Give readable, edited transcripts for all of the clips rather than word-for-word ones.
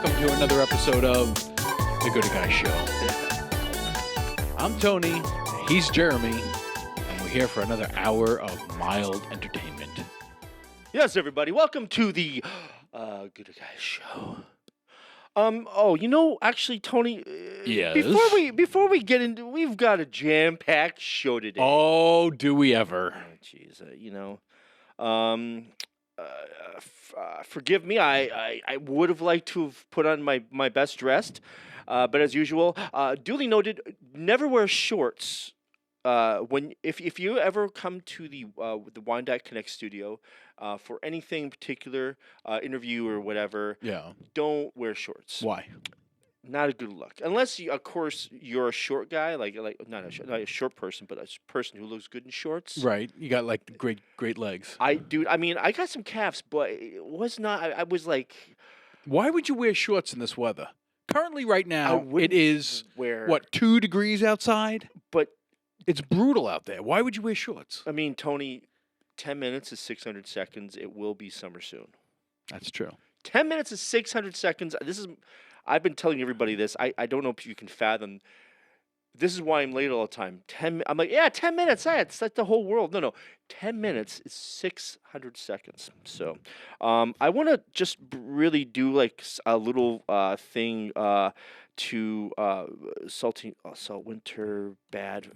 welcome to another episode of The Good Guy Show. I'm Tony, he's Jeremy, and we're here for another hour of mild entertainment. Yes, everybody, welcome to the Good Guy Show. Actually, Tony, Yes? before we get into, we've got a jam-packed show today. Oh, do we ever? Jeez, forgive me. I would have liked to have put on my best dressed, but as usual, duly noted. Never wear shorts. If you ever come to the Wyandotte Connect studio for anything particular, interview or whatever, Yeah. don't wear shorts. Why? Not a good look, unless of course you're a short guy, like not a short person, but a person who looks good in shorts. Right. You got like great legs. I got some calves, but it was not. I was like, Why would you wear shorts in this weather? Currently, right now, it wouldn't is, wear 2 degrees outside? But It's brutal out there. Why would you wear shorts? I mean, Tony, 10 minutes is 600 seconds. It will be summer soon. That's true. 10 minutes is 600 seconds. I've been telling everybody this. I don't know if you can fathom. This is why I'm late all the time. 10 minutes. It's like the whole world. No. 10 minutes is 600 seconds. So, I want to just really do like a little thing to salt winter bad.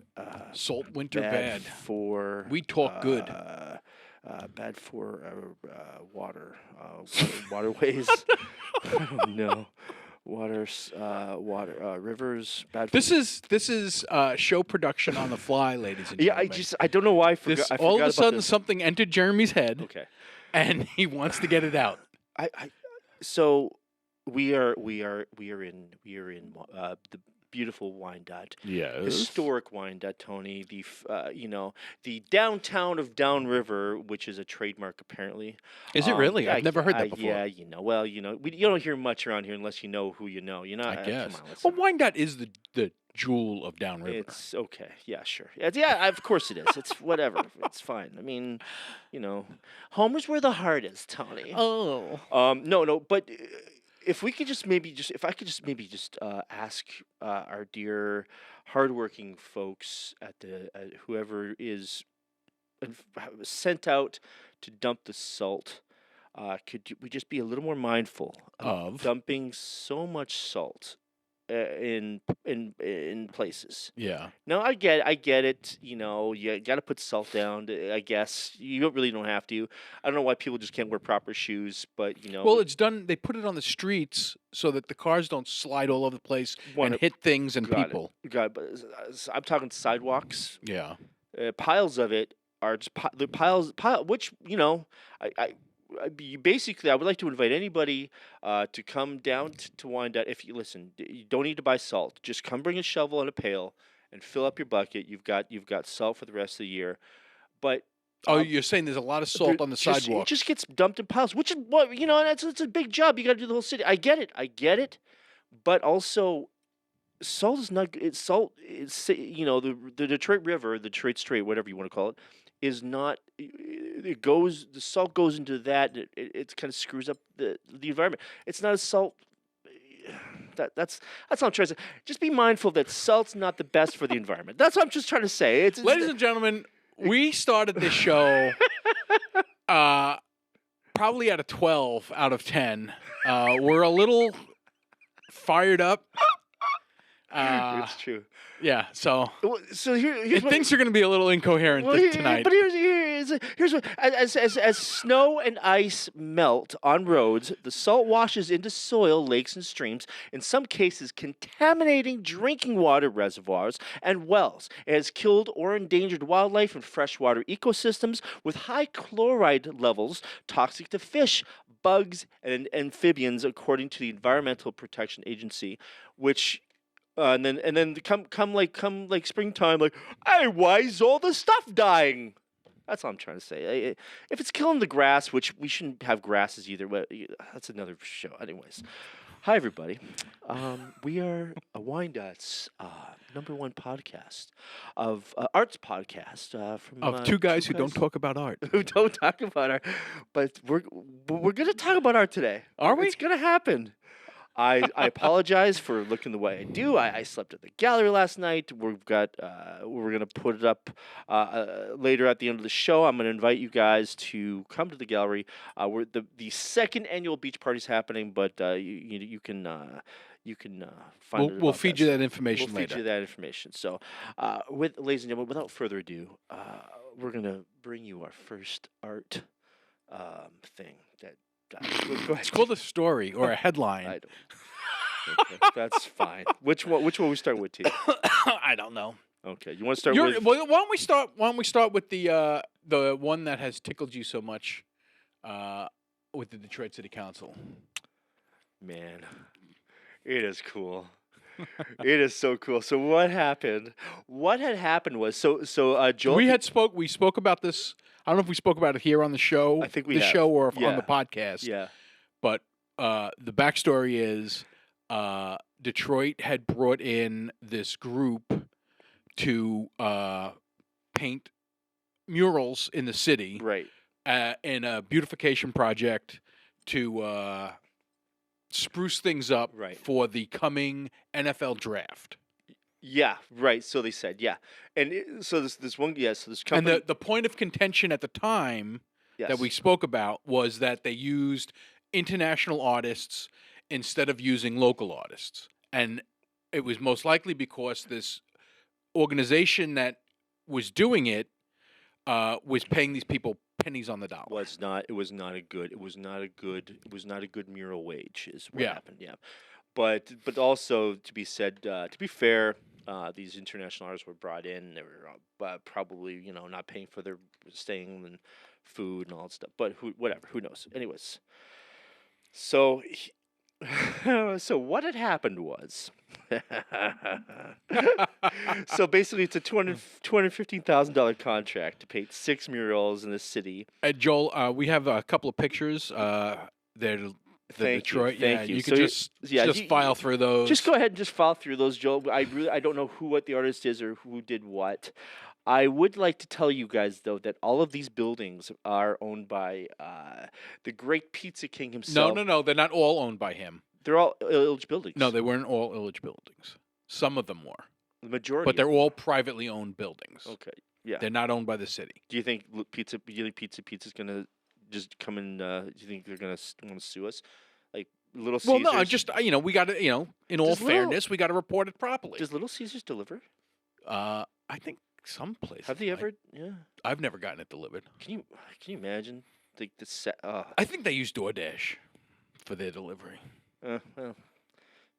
Salt winter bad. For We talk good. Bad for waterways. I don't know. Rivers. Bad. This is show production on the fly, ladies and Yeah, gentlemen. I don't know why I forgot. I all of forgot a sudden about this. something entered Jeremy's head, Okay. and he wants to get it out. So we are in the beautiful Wyandotte. Yes. Historic Wyandotte, Tony. The downtown of Downriver, which is a trademark apparently. Is it really? I've never heard that before. Yeah, you don't hear much around here unless you know who you know. I guess. Come on, listen. Well, Wyandotte is the jewel of Downriver. It's okay. Yeah, sure. Yeah, of course it is. It's whatever. It's fine. I mean, home is where the heart is, Tony. Oh. No, but if I could just maybe ask our dear hardworking folks at whoever is sent out to dump the salt, could we just be a little more mindful of dumping so much salt in places? Yeah. No, I get it. You got to put salt down. I guess you don't have to. I don't know why people just can't wear proper shoes, but Well, it's done. They put it on the streets so that the cars don't slide all over the place and hit things and people. But I'm talking sidewalks. Yeah. Piles of it are just which I would like to invite anybody to come down to Wyandotte. If you listen, you don't need to buy salt. Just come bring a shovel and a pail and fill up your bucket. You've got salt for the rest of the year. But You're saying there's a lot of salt on the sidewalk. It just gets dumped in piles, which is what it's a big job. You got to do the whole city. I get it. But also, salt is not. It's salt. It's the Detroit River, the Detroit Strait, whatever you want to call it, is not. The salt goes into that. It kind of screws up the environment. It's not a salt. That's what I'm trying to say. Just be mindful that salt's not the best for the environment. That's what I'm just trying to say. Ladies and gentlemen, we started this show probably at a 12 out of 10. We're a little fired up. It's true. Yeah, so here's things are going to be a little incoherent tonight. But here's what as snow and ice melt on roads, the salt washes into soil, lakes, and streams, in some cases contaminating drinking water reservoirs and wells. It has killed or endangered wildlife and freshwater ecosystems with high chloride levels toxic to fish, bugs, and amphibians, according to the Environmental Protection Agency, which and then come like springtime, like, hey, why is all the stuff dying? That's all I'm trying to say. If it's killing the grass, which we shouldn't have grasses either, but that's another show. Anyways, hi everybody. We are a Wyandotte's #1 podcast of arts podcast from two guys who don't talk about art. Who don't talk about art, but we're gonna talk about art today. Are we? It's gonna happen. I apologize for looking the way I do. I slept at the gallery last night. We're gonna put it up later at the end of the show. I'm gonna invite you guys to come to the gallery. Where the second annual beach party is happening, but you can find it. We'll about feed that. you that information We'll feed later. you that information. So, ladies and gentlemen, without further ado, we're gonna bring you our first art thing. That go ahead. It's called a story or a I headline. don't. Okay, that's fine. Which one? Which one we start with, T? I don't know. Okay, you want to start You're, with? well, why don't we start? Why don't we start with the one that has tickled you so much, with the Detroit City Council? Man, it is cool. It is so cool. So what happened? What had happened was Joel. We spoke about this. I don't know if we spoke about it here on the show. I think we the have. show or Yeah. on the podcast. Yeah. But the backstory is Detroit had brought in this group to paint murals in the city, Right. in a beautification project to spruce things up Right. for the coming NFL draft. Yeah. Right. So they said, yeah, and so this one, yes, so this And company. the point of contention at the time yes. that we spoke about was that they used international artists instead of using local artists. And it was most likely because this organization that was doing it was paying these people pennies on the dollar. It was not a good mural wage is what Yeah. happened. Yeah. But also to be fair, these international artists were brought in. They were probably not paying for their staying and food and all that stuff. But who knows? Anyways, so so what had happened was, so basically it's a $215,000 contract to paint 6 murals in the city. Joel, we have a couple of pictures. They're the Thank Detroit. you. Thank You you. can So just file through those. Just go ahead and just file through those, Joel. I don't know what the artist is or who did what. I would like to tell you guys though that all of these buildings are owned by the great Pizza King himself. No, they're not all owned by him. They're all Illich buildings. No, they weren't all Illich buildings. Some of them were, the majority. but they're all privately owned buildings. Okay. Yeah. They're not owned by the city. Do you think Pizza's gonna just come in? Do you think they're gonna want to sue us? Like Little Well, Caesars? no, just we got to, in all Does Little- fairness, we got to report it properly. Does Little Caesars deliver? I think some places. Have they might. ever? Yeah. I've never gotten it delivered. Can you imagine the set? I think they use DoorDash for their delivery. Well,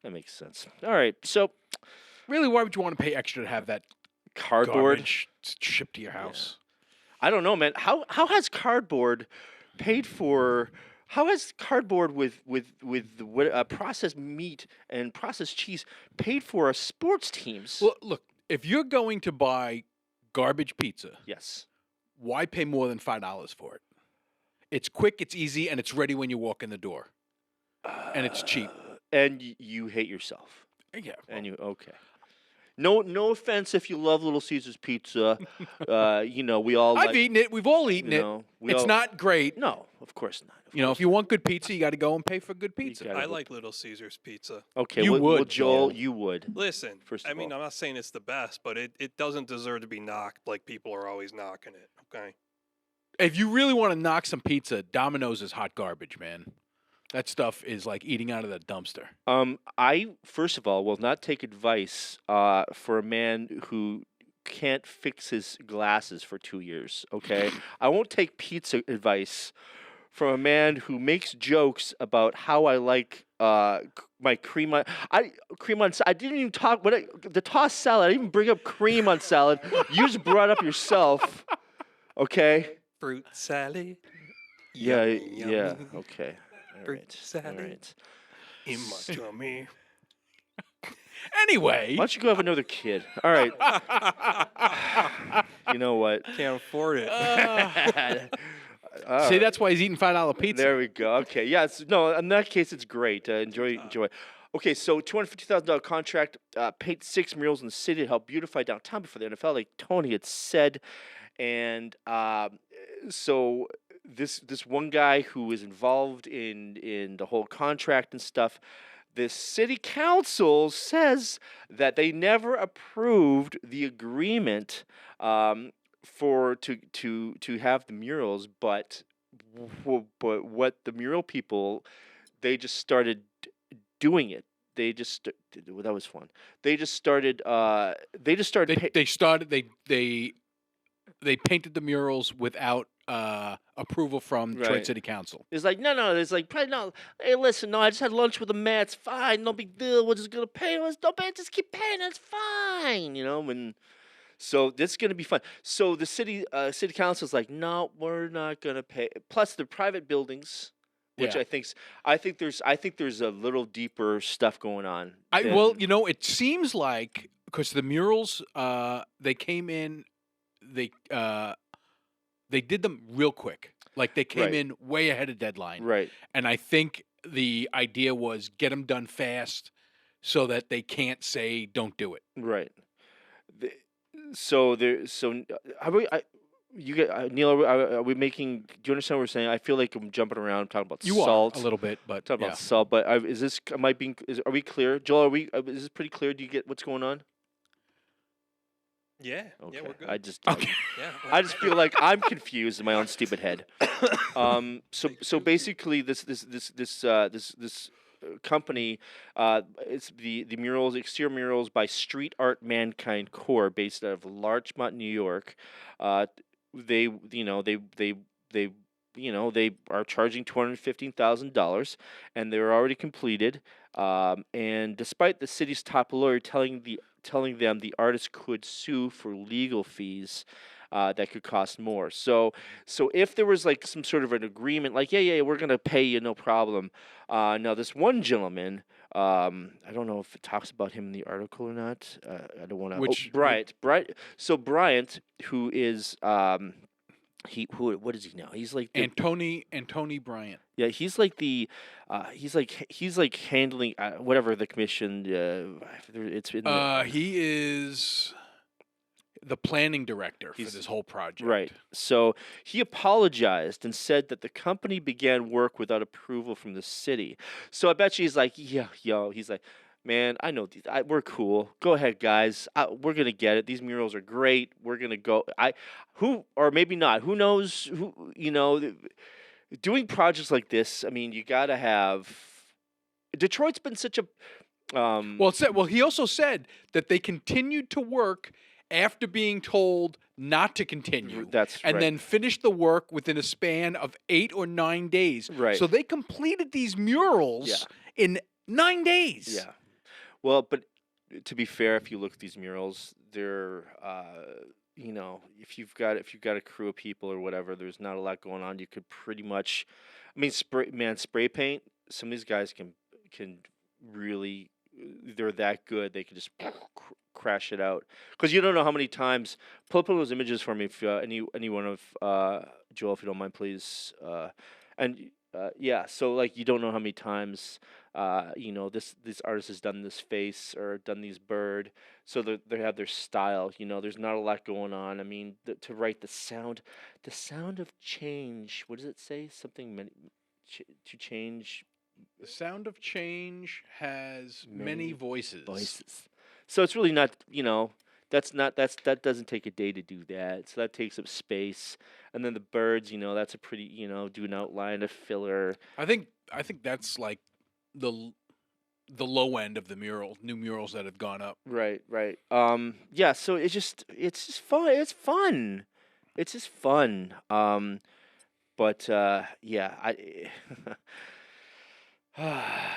that makes sense. All right, so Really, why would you want to pay extra to have that cardboard. garbage shipped to your house? I don't know, man. How has cardboard paid for? How has cardboard with processed meat and processed cheese paid for sports teams? Well, look, if you're going to buy garbage pizza, yes. why pay more than $5 for it? It's quick, it's easy, and it's ready when you walk in the door, and it's cheap. And you hate yourself. Yeah, And you okay. No offense if you love Little Caesars pizza. We all. I've eaten it. We've all eaten it. It's not great. No, of course not. If you want good pizza, you got to go and pay for good pizza. gotta I go- like Little Caesars pizza. Okay, You well, would, well, Joel, Joel. you would. Listen, First I of mean, all. I'm not saying it's the best, but it doesn't deserve to be knocked like people are always knocking it. Okay. If you really want to knock some pizza, Domino's is hot garbage, man. That stuff is like eating out of the dumpster. I first of all will not take advice for a man who can't fix his glasses for 2 years. Okay, I won't take pizza advice from a man who makes jokes about how I like my cream on. I didn't even talk the tossed salad. I didn't even bring up cream on salad. You just brought up yourself. Okay. Fruit salad. Yeah. Yummy, Yeah. yummy. Okay. All Fruit right. All salad. right. In my tummy. Anyway, Why don't you go have another kid? All right. You know what? Can't afford it. see, that's why he's eating $5 pizza. There we go. Okay. Yeah. No. In that case, it's great. Enjoy. Okay. So $250,000 contract. Paint 6 murals in the city to help beautify downtown before the NFL, like Tony had said, and so this one guy who was involved in the whole contract and stuff. the city council says that they never approved the agreement for to have the murals, but what the mural people, they just started doing it. They just well, that was fun. They just started. They just started. They painted the murals without approval from Detroit Right. City Council. It's like no. It's like probably no. Hey, listen, no. I just had lunch with the mayor. It's fine. No big deal. We're just gonna pay us. Don't pay. Just keep paying. It's fine. So this is gonna be fun. So the city council is like, no, we're not gonna pay. Plus the private buildings, which Yeah. I think there's a little deeper stuff going on. Well, it seems like because the murals, they came in, they did them real quick. Like they came Right. in way ahead of deadline, Right. and I think the idea was get them done fast, so that they can't say don't do it. Right. The, so there. So are we? You get Neil. Are we making? Do you understand what we're saying? I feel like I'm jumping around. I'm talking about You salt. are a little bit, but Talking yeah. about salt. But is this? Am I being? Are we clear, Joel? Are we? Is this pretty clear? Do you get what's going on? Yeah. Okay. Yeah, we're good. Okay. Yeah. I just feel like I'm confused in my own stupid head. So basically, this company, it's the murals, exterior murals by Street Art Mankind Core, based out of Larchmont, New York. They they are charging $215,000, and they're already completed. And despite the city's top lawyer telling them the artist could sue for legal fees that could cost more. So if there was like some sort of an agreement, like yeah, we're gonna pay you, no problem. Now this one gentleman, I don't know if it talks about him in the article or not. I don't want to. Which- Bryant. So Bryant, who is what is he now? He's like the, Tony Bryant. yeah, he's like the he's like handling whatever the commission. It's in He is the planning director for He's- this whole project. right. So he apologized and said that the company began work without approval from the city. So I bet you he's like, yeah, yo, he's like, man, I know these. We're cool. Go ahead, guys. We're gonna get it. These murals are great. We're gonna go. Or maybe not. Who knows? Doing projects like this. I mean, you gotta have. Detroit's been such a. Well, he also said that they continued to work after being told not to continue. That's and right. then finished the work within a span of 8 or 9 days. Right. So they completed these murals in 9 days. Yeah. Well, but to be fair, if you look at these murals, they're if you've got a crew of people or whatever, there's not a lot going on. You could pretty much, I mean, spray paint. Some of these guys can really, they're that good. They can just crash it out, because you don't know how many times. Pull up those images for me, if any one of Joel, if you don't mind, please. So like you don't know how many times this artist has done this face or done these bird, so they have their style. There's not a lot going on. I mean, to write the sound of change. What does it say? Something to change. The sound of change has many voices. So it's really not. That doesn't take a day to do that. So that takes up space. And then the birds, that's a pretty, do an outline, a filler. I think that's like the low end of the new murals that have gone up. Right. Yeah. So it's just fun. It's fun. It's just fun. But yeah.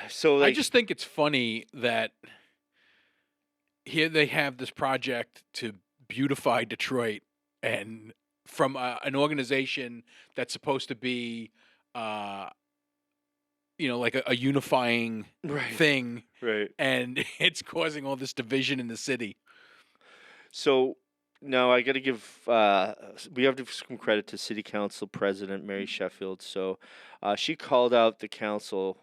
So like, I just think it's funny that here they have this project to beautify Detroit, and from an organization that's supposed to be, like a unifying thing, right. and it's causing all this division in the city. So now I got to give we have to give some credit to City Council President Mary Sheffield. So she called out the council,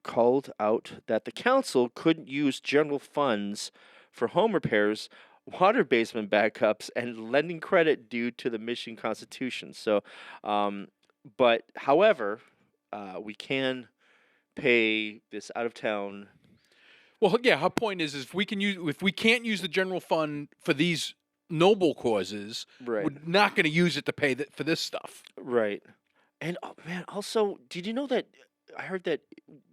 called out that the council couldn't use general funds for home repairs, water basement backups, and lending credit due to the Michigan Constitution. So, but however, we can pay this out of town. Well, yeah, her point is if we can't use the general fund for these noble causes, Right. we're not going to use it to pay for this stuff. Right. And oh man, also, did you know that I heard that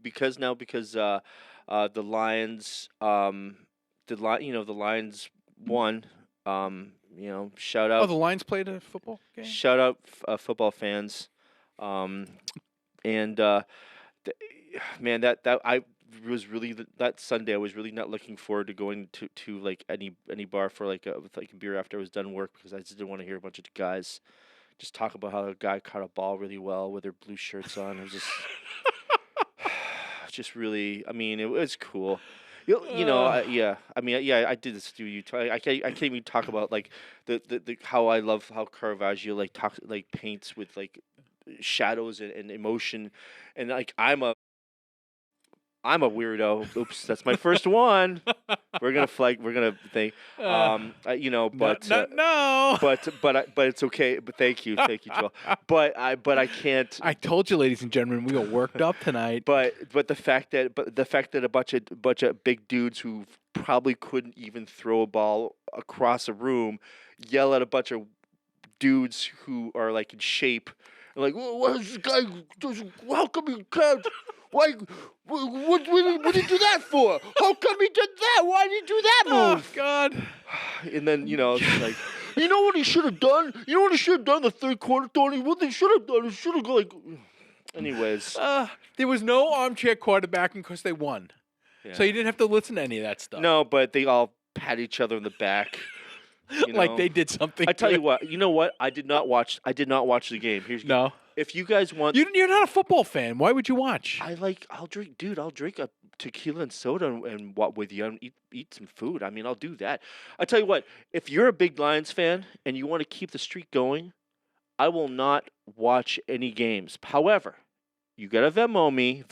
because the Lions the Lions won, shout Oh, out the Lions played a football game? shout out football fans. And man, that I was really that Sunday I was really not looking forward to going to like any bar for with a beer after I was done work, because I just didn't want to hear a bunch of guys just talk about how a guy caught a ball really well with their blue shirts on. It was just really, I mean, it was cool. I did this to you. I can't even talk about like the how I love how Caravaggio paints with like shadows and emotion, and like I'm a weirdo. Oops, that's my first one. We're gonna think, but no. but it's okay. But thank you, Joel. But I can't. I told you, ladies and gentlemen, we are worked up tonight. But the fact that a bunch of big dudes who probably couldn't even throw a ball across a room yell at a bunch of dudes who are like in shape, like, what is this guy? How come you can't? Why? What did you do that for? How come he did that? Why did he do that move? Oh God! And then it's like, you know what he should have done? You know what he should have done the third quarter, Tony? What they should have done? He should have like. Anyways, there was no armchair quarterbacking because they won, so you didn't have to listen to any of that stuff. No, but they all pat each other in the back. Like they did something. I tell you what. You know what? I did not watch the game. No. If you guys want, you're not a football fan. Why would you watch? I'll drink a tequila and soda and what with you and eat some food. I mean, I'll do that. I tell you what. If you're a big Lions fan and you want to keep the streak going, I will not watch any games. However, you gotta Venmo me.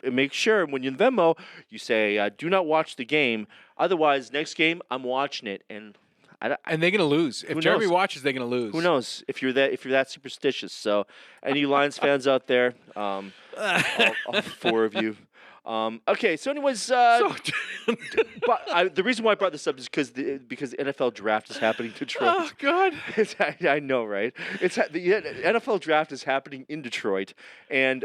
And make sure when you Venmo, you say, "Do not watch the game." Otherwise, next game I'm watching it, and they're gonna lose. If Jeremy watches, they're gonna lose. Who knows if you're that superstitious? So, any Lions fans out there, all four of you. Okay, so anyways, but the reason why I brought this up is because the NFL draft is happening in Detroit. Oh God! I know, right? The NFL draft is happening in Detroit, and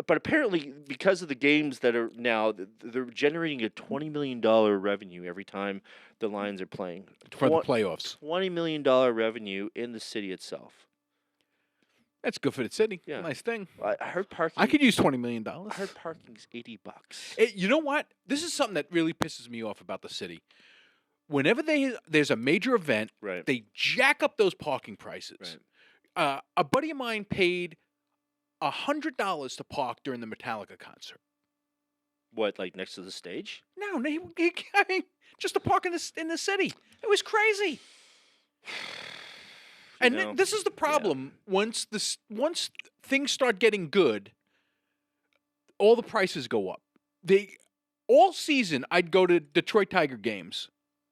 but apparently because of the games that are now, they're generating a $20 million revenue every time the Lions are playing for the playoffs. $20 million revenue in the city itself. That's good for the city. Yeah. Nice thing. I heard parking. I could use $20 million. I heard parking's $80. You know what? This is something that really pisses me off about the city. Whenever there's a major event, right, they jack up those parking prices. Right. A buddy of mine paid $100 to park during the Metallica concert. What, like next to the stage? No, I mean, just to park in the city. It was crazy. And this is the problem. Yeah. Once things start getting good, all the prices go up. All season I'd go to Detroit Tiger games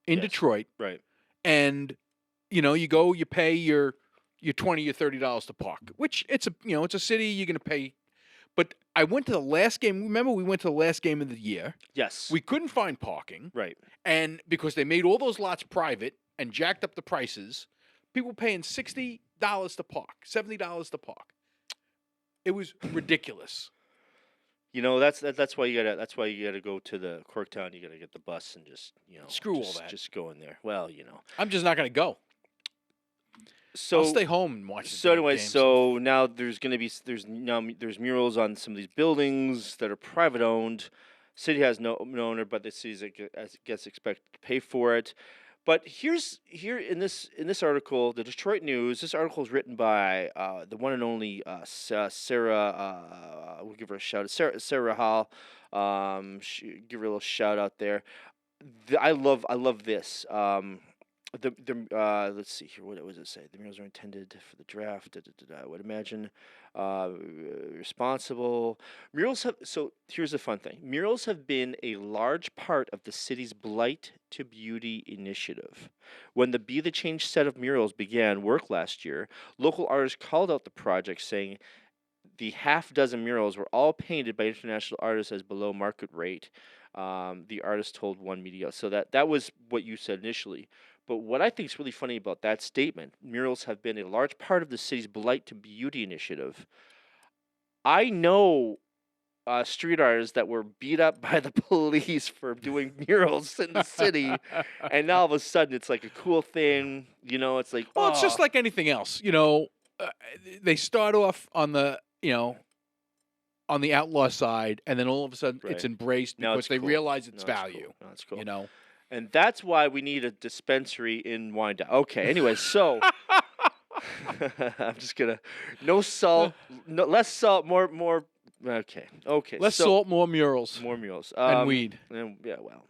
in Detroit. Right. And you go, you pay your $20 or $30 to park, which it's a city you're going to pay. But I went to the last game. Remember, we went to the last game of the year. Yes. We couldn't find parking. Right. And because they made all those lots private and jacked up the prices, people were paying $60 to park, $70 to park. It was ridiculous. That's why you gotta go to the Corktown. You gotta get the bus and just screw all that. Just go in there. Well, I'm just not gonna go. So I'll stay home and watch. So anyway, so now there's murals on some of these buildings that are private owned. City has no owner, but the city gets expected to pay for it. But here in this article, the Detroit News. This article is written by the one and only Sarah. We'll give her a shout out. Sarah Hall. Give her a little shout out there. I love this. Let's see here. What does it say? The murals are intended for the draft. I would imagine responsible murals have. So here's the fun thing. Murals have been a large part of the city's Blight to Beauty initiative. When the Be the Change set of murals began work last year, local artists called out the project, saying The half dozen murals were all painted by international artists as below market rate. The artist told one media. So that was what you said initially. But what I think is really funny about that statement, murals have been a large part of the city's Blight to Beauty initiative. I know street artists that were beat up by the police for doing murals in the city, and now all of a sudden it's like a cool thing. It's like, Well, it's just oh, like anything else. They start off on the on the outlaw side, and then all of a sudden it's Right. embraced Now because it's they cool. realize its No, it's value. cool. No, it's cool. You know. And that's why we need a dispensary in Wyandotte. Okay, anyway, so I'm just gonna no salt, no less salt, more. Okay, Less so salt, more murals, more murals and weed. Yeah, well.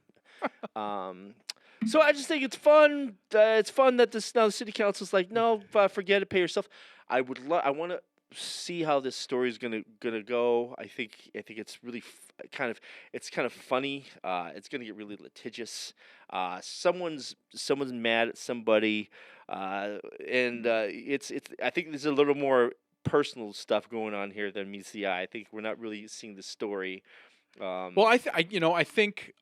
So I just think it's fun. It's fun that now the city council's like, no, forget it, pay yourself. I want to see how this story is gonna go. I think it's really it's kind of funny. It's gonna get really litigious. Someone's mad at somebody, and it's. I think there's a little more personal stuff going on here than meets the eye. I think we're not really seeing the story. Well, I think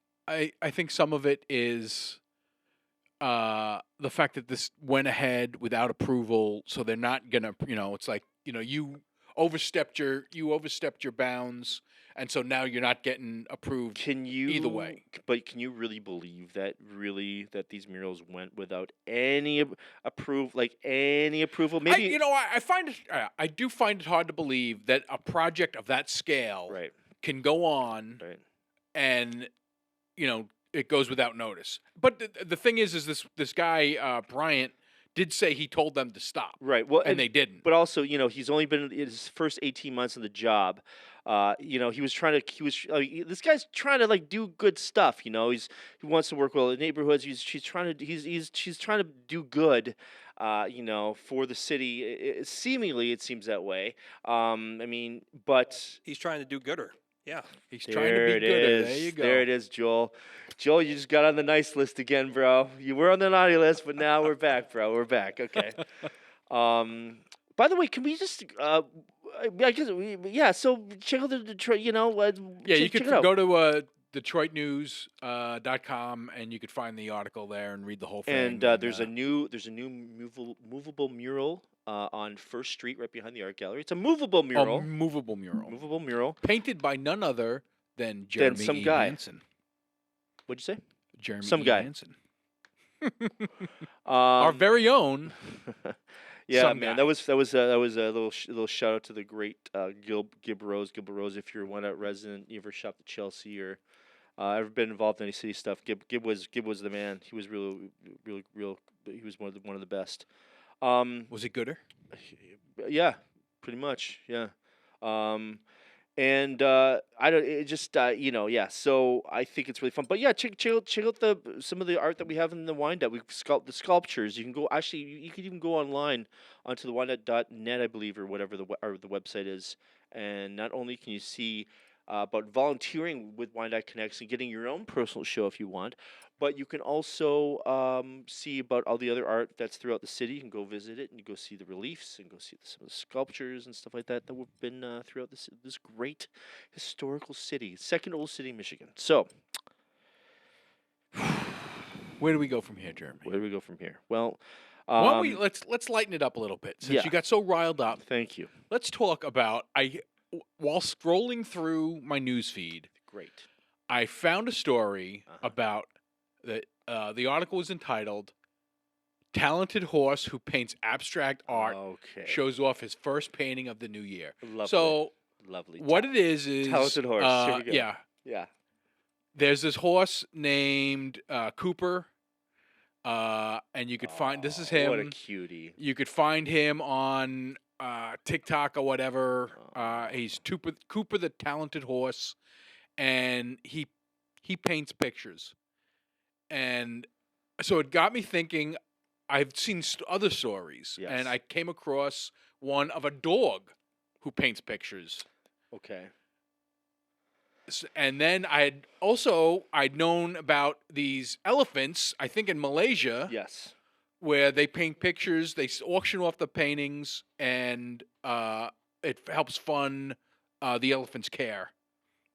some of it is the fact that this went ahead without approval, so they're not gonna. It's like you overstepped your bounds, and so now you're not getting approved. Either way? But can you really believe that these murals went without any approval? Like any approval? Maybe I find it. I do find it hard to believe that a project of that scale right. can go on Right. and it goes without notice. But the thing is this guy Bryant did say he told them to stop, Right. Well, and they didn't. But also, he's only been in his first 18 months in the job. He was trying to. This guy's trying to do good stuff. He wants to work well in neighborhoods. She's trying to do good. For the city. Seemingly, it seems that way. But He's trying to do gooder. Yeah. He's trying to be it gooder. is. There you go. There it is, Joel. Joel, you just got on the nice list again, bro. You were on the naughty list, but now we're back, bro. We're back. Okay. By the way, can we just? I guess So check out the Detroit. Yeah, you check could it out. go to DetroitNews.com and you could find the article there and read the whole thing. And there's a new movable mural on First Street, right behind the art gallery. It's a movable mural. Movable mural. Movable mural. Painted by none other than Jeremy some E. guy. Hansen. What'd you say? Jeremy Some E. guy. Hansen. Our very own. Yeah, some man, guy. that was a little shout out to the great Gib Rose. Gib Rose, if you're one resident, you ever shopped at Chelsea or ever been involved in any city stuff, Gib was the man. He was real. He was one of the best. Was he gooder? Yeah, pretty much. Yeah. And I don't. It just yeah. So I think it's really fun. But yeah, check out some of the art that we have in the Wyandotte. We've the sculptures. You can go you could even go online onto the Wyandotte.net, I believe, or whatever the website is. And not only can you see about volunteering with Wyandotte Connects and getting your own personal show if you want, but you can also see about all the other art that's throughout the city. You can go visit it and you go see the reliefs and go see some of the sculptures and stuff like that that have been throughout this great historical city, second oldest city in Michigan. So, Where do we go from here, Jeremy? where do we go from here? Well, Why don't we let's lighten it up a little bit since yeah. you got so riled up. Thank you. Let's talk about while scrolling through my news feed, Great. I found a story about the article was entitled "Talented Horse Who Paints Abstract Art Okay. Shows Off His First Painting of the New Year." Lovely. So Lovely. what it is Talented horse. Here we go. Yeah, Yeah. there's this horse named Cooper, and you could find this is him. What a cutie. You could find him on TikTok or whatever. He's Cooper the Talented Horse, and he paints pictures. And so it got me thinking. I've seen other stories, Yes. and I came across one of a dog who paints pictures. Okay. And then I'd known about these elephants, I think in Malaysia, Yes. where they paint pictures, they auction off the paintings, and it helps fund the elephants' care,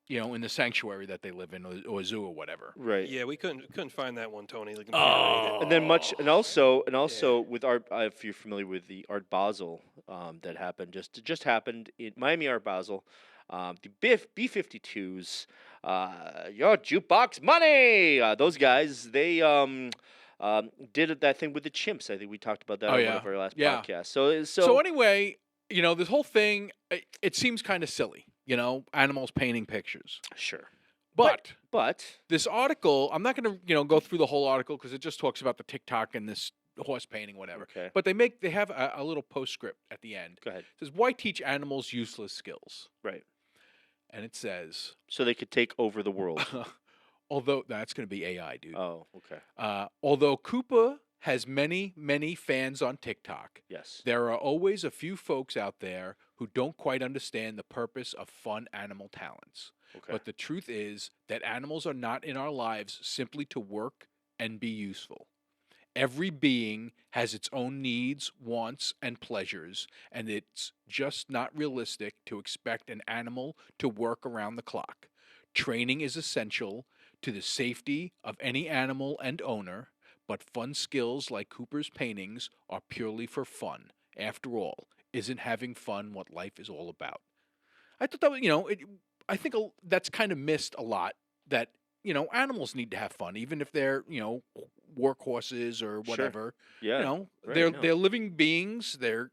in the sanctuary that they live in, or zoo or whatever. Right. Yeah, we couldn't find that one, Tony. The computer ate it. And then and also Yeah. with Art, if you're familiar with the Art Basel, that happened just happened in Miami Art Basel, the B-52s, your jukebox money. Those guys, they did that thing with the chimps. I think we talked about that Oh, on one yeah. of our last Yeah. podcasts. So So anyway, this whole thing, it seems kind of silly, animals painting pictures. sure, But but this article, I'm not going to, go through the whole article because it just talks about the TikTok and this horse painting, whatever. okay, But they have a little postscript at the end. go ahead. It says, "Why teach animals useless skills?" Right. And it says, So they could take over the world. although that's going to be AI, dude. Oh, okay. Although Koopa has many, many fans on TikTok, Yes. there are always a few folks out there who don't quite understand the purpose of fun animal talents. Okay. But the truth is that animals are not in our lives simply to work and be useful. Every being has its own needs, wants, and pleasures, and it's just not realistic to expect an animal to work around the clock. Training is essential to the safety of any animal and owner, but fun skills like Cooper's paintings are purely for fun. After all, isn't having fun what life is all about? I thought that was, I think that's kind of missed a lot, that, animals need to have fun, even if they're, workhorses or whatever. Yeah. They're no. they're living beings. They're,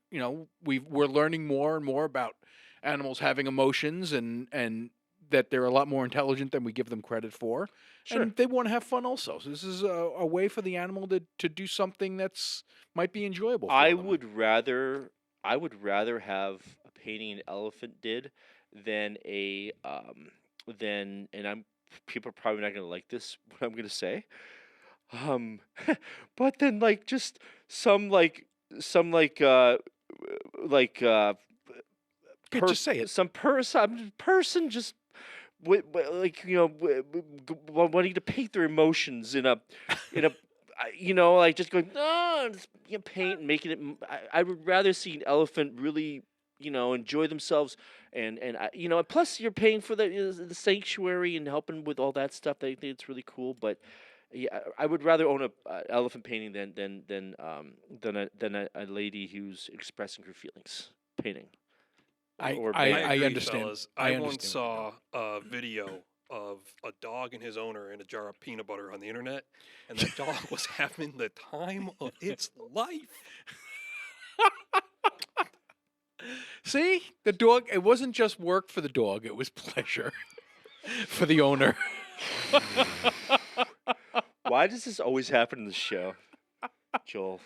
we're learning more and more about animals having emotions, and that they're a lot more intelligent than we give them credit for. Sure. And they want to have fun also. So this is a way for the animal to do something that's might be enjoyable for I them. would rather have a painting an elephant did than and I'm people are probably not gonna like this what I'm gonna say. Um but then like just some like Okay, just say it. some person just like wanting to paint their emotions in a like just going just, paint and making it I would rather see an elephant really enjoy themselves and and plus you're paying for the sanctuary and helping with all that stuff. They think it's really cool, but yeah, I would rather own a elephant painting than a lady who's expressing her feelings painting. I agree, understand. fellas. I I once understand what saw a video of a dog and his owner in a jar of peanut butter on the internet, and that dog was having the time of its life. See, the dog. It wasn't just work for the dog; it was pleasure for the owner. Why does this always happen in the show? Joel,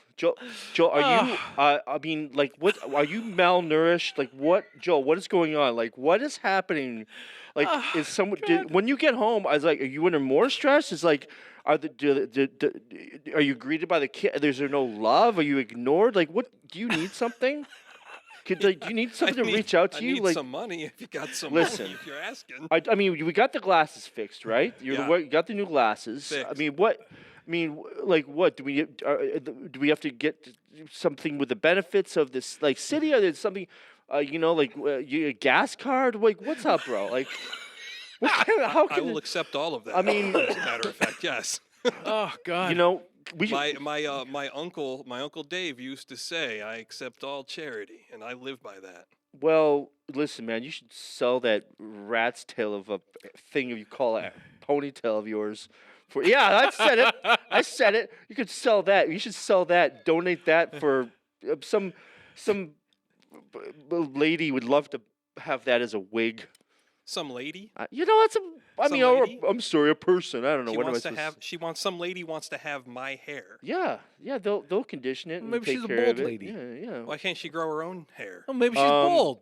are you? I mean, like, what? Are you malnourished? Like, what, Joel? What is going on? Like, what is happening? Like, is someone when you get home? I was like, are you under more stress? It's like, are you greeted by the kid? Is there no love? Are you ignored? Like, what? Do you need something? Do you need something to reach out to I you? need Like, some money if you got some Listen. money, if you're asking. I mean, we got the glasses fixed, right? Yeah. You got the new glasses. I Fixed. mean, what? I mean, like, what do we do? We have to get something with the benefits of this, like, city? Or there's something, a gas card? Like, what's up, bro? Like, how I can will accept all of that. I mean- as a matter of fact, yes. Oh God! we should, My uncle Dave used to say, "I accept all charity," and I live by that. well, listen, man, you should sell that rat's tail of a thing you call a ponytail of yours. I said it. I said it. You could sell that. You should sell that. Donate that for some lady would love to have that as a wig. Some lady. That's a. I Some mean, or lady? I'm sorry, a person. I don't know She what am I wants to supposed have. She wants some lady wants to have my hair. Yeah, they'll condition it. And Maybe take she's a care bald of it. lady. Yeah. Why can't she grow her own hair? Oh, maybe she's Um, bald.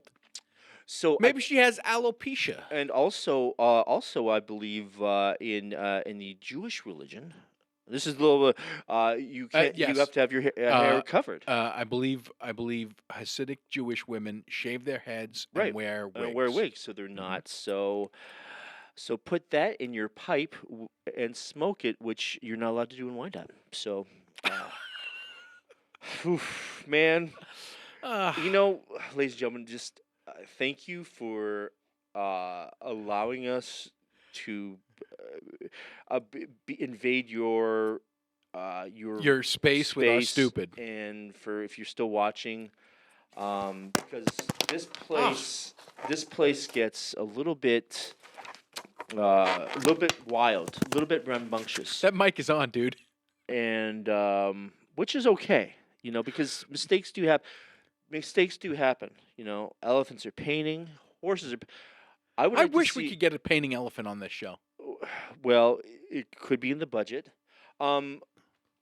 So Maybe she has alopecia. and also, I believe in the Jewish religion, this is a little. You can't. yes. You have to have your hair covered. I believe Hasidic Jewish women shave their heads Right. and wear wigs. Wear wigs, so they're not. So put that in your pipe and smoke it, which you're not allowed to do in wine time. So, oof, man, Ah, ladies and gentlemen, just thank you for allowing us to invade your Your space with our stupid. and for if you're still watching, because this place gets a little bit wild, a little bit rambunctious, That mic is on, dude. and which is okay, because mistakes do happen. Elephants are painting, horses are. I would I like to wish we see. could get a painting elephant on this show. Well, it could be in the budget. Um,